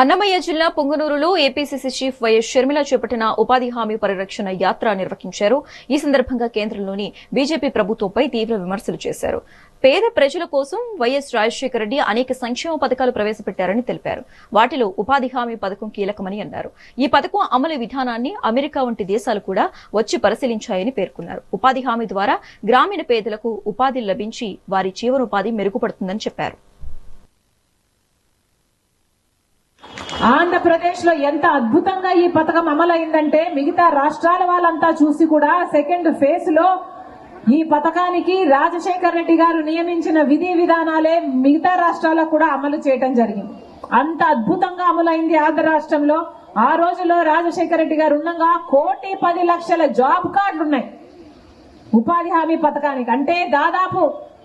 అన్నమయ్య జిల్లా పొంగనూరులో APCC chief YS Sharmila చేపట్టిన ఉపాధి హామీ పరిరక్షణ యాత్ర నిర్వహించారు. ఈ సందర్భంగా కేంద్రంలోని బీజేపీ ప్రభుత్వంపై తీవ్ర విమర్శలు చేశారు. పేద ప్రజల కోసం వైఎస్ రాజశేఖర రెడ్డి అనేక సంక్షేమ పథకాలు ప్రవేశపెట్టారని తెలిపారు. వాటిలో ఉపాధి హామీ పథకం కీలకమని అన్నారు. ఈ పథకం అమలు విధానాన్ని అమెరికా వంటి దేశాలు కూడా వచ్చి పరిశీలించాయని పేర్కొన్నారు. ఉపాధి హామీ ద్వారా గ్రామీణ పేదలకు ఉపాధి లభించి వారి జీవనోపాధి మెరుగుపడుతుందని చెప్పారు. ఆంధ్రప్రదేశ్ లో ఎంత అద్భుతంగా ఈ పథకం అమలైందంటే మిగతా రాష్ట్రాల వాళ్ళంతా చూసి కూడా సెకండ్ ఫేజ్ లో ఈ పథకానికి రాజశేఖర రెడ్డి గారు నియమించిన విధి విధానాలే మిగతా రాష్ట్రాలకు కూడా అమలు చేయడం జరిగింది. అంత అద్భుతంగా అమలైంది ఆంధ్ర రాష్ట్రంలో. ఆ రోజులో రాజశేఖర రెడ్డి గారు ఉండగా 1,10,00,000 జాబ్ కార్డులు ఉన్నాయి ఉపాధి హామీ పథకానికి. అంటే దాదాపు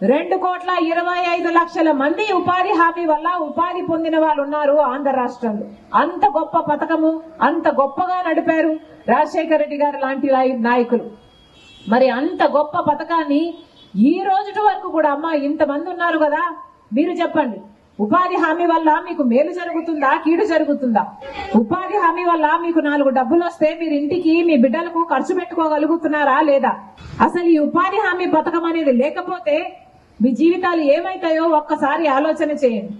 2,25,00,000 మంది ఉపాధి హామీ వల్ల ఉపాధి పొందిన వాళ్ళు ఉన్నారు ఆంధ్ర రాష్ట్రంలో. అంత గొప్ప పథకము, అంత గొప్పగా నడిపారు రాజశేఖర రెడ్డి గారు లాంటి నాయకులు. మరి అంత గొప్ప పథకాన్ని ఈ రోజు వరకు కూడా అమ్మా ఇంతమంది ఉన్నారు కదా, మీరు చెప్పండి, ఉపాధి హామీ వల్ల మీకు మేలు జరుగుతుందా, కీడు జరుగుతుందా? ఉపాధి హామీ వల్ల మీకు 4 డబ్బులు వస్తే మీరు ఇంటికి మీ బిడ్డలకు ఖర్చు పెట్టుకోగలుగుతున్నారా లేదా? అసలు ఈ ఉపాధి హామీ పథకం అనేది లేకపోతే మీ జీవితాలు ఏమైతాయో ఒక్కసారి ఆలోచన చేయండి.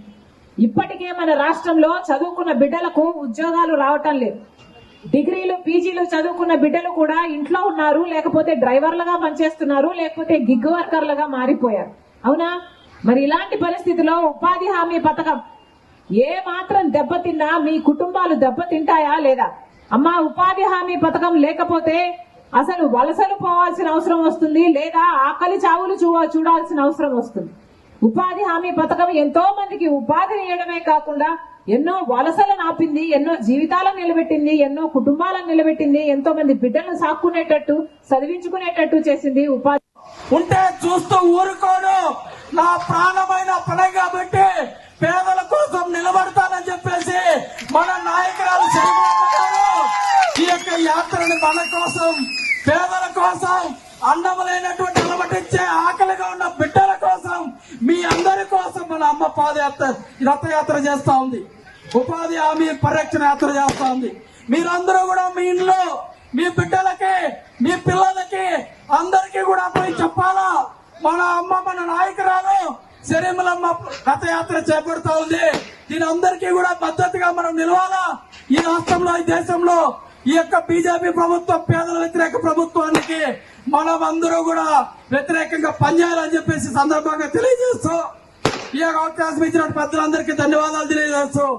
ఇప్పటికే మన రాష్ట్రంలో చదువుకున్న బిడ్డలకు ఉద్యోగాలు రావటం లేదు. డిగ్రీలు, పీజీలు చదువుకున్న బిడ్డలు కూడా ఇంట్లో ఉన్నారు, లేకపోతే డ్రైవర్లుగా పనిచేస్తున్నారు, లేకపోతే గిగ్ వర్కర్లుగా మారిపోయారు. అవునా? మరి ఇలాంటి పరిస్థితిలో ఉపాధి హామీ పథకం ఏ మాత్రం దెబ్బతిన్నా మీ కుటుంబాలు దెబ్బతింటాయా లేదా? అమ్మా, ఉపాధి హామీ పథకం లేకపోతే అసలు వలసలు పోవాల్సిన అవసరం వస్తుంది, లేదా ఆకలి చావులు చూడాల్సిన అవసరం వస్తుంది. ఉపాధి హామీ పథకం ఎంతో మందికి ఉపాధిని ఇవ్వడమే కాకుండా ఎన్నో వలసలను ఆపింది, ఎన్నో జీవితాలను నిలబెట్టింది, ఎన్నో కుటుంబాలను నిలబెట్టింది, ఎంతో మంది బిడ్డలను సాక్కునేటట్టు, చదివించుకునేటట్టు చేసింది. ఉపాధి ఉంటే చూస్తూ ఊరుకోను, నా ప్రాణమైన పని కాబట్టి పేదల కోసం నిలబడతానని చెప్పేసి మన నాయకురాలు ఈ యొక్క యాత్రని మన కోసం, పేదల కోసం, అన్నములైనటువంటి నిలబడించే ఆకలిగా ఉన్న బిడ్డల కోసం, మీ అందరి కోసం మన అమ్మ రథయాత్ర చేస్తా ఉంది. ఉపాధి హామీ పరిరక్షణ యాత్ర చేస్తా ఉంది. మీరందరూ కూడా మీ ఇంట్లో మీ బిడ్డలకి, మీ పిల్లలకి అందరికీ కూడా పోయి చెప్పాలా, మన అమ్మ, మన నాయకురాలు శరీమలమ్మ రథయాత్ర చేపడుతూ ఉంది. దీని అందరికీ కూడా పద్ధతిగా మనం నిలవాలా. ఈ రాష్ట్రంలో, ఈ దేశంలో ఈ యొక్క బీజేపీ ప్రభుత్వం, పేదల వ్యతిరేక ప్రభుత్వానికి మనం అందరూ కూడా వ్యతిరేకంగా పనిచేయాలని చెప్పేసి సందర్భంగా తెలియజేస్తూ ఈ యొక్క అవకాశం ఇచ్చిన పెద్దలందరికీ ధన్యవాదాలు తెలియజేస్తూ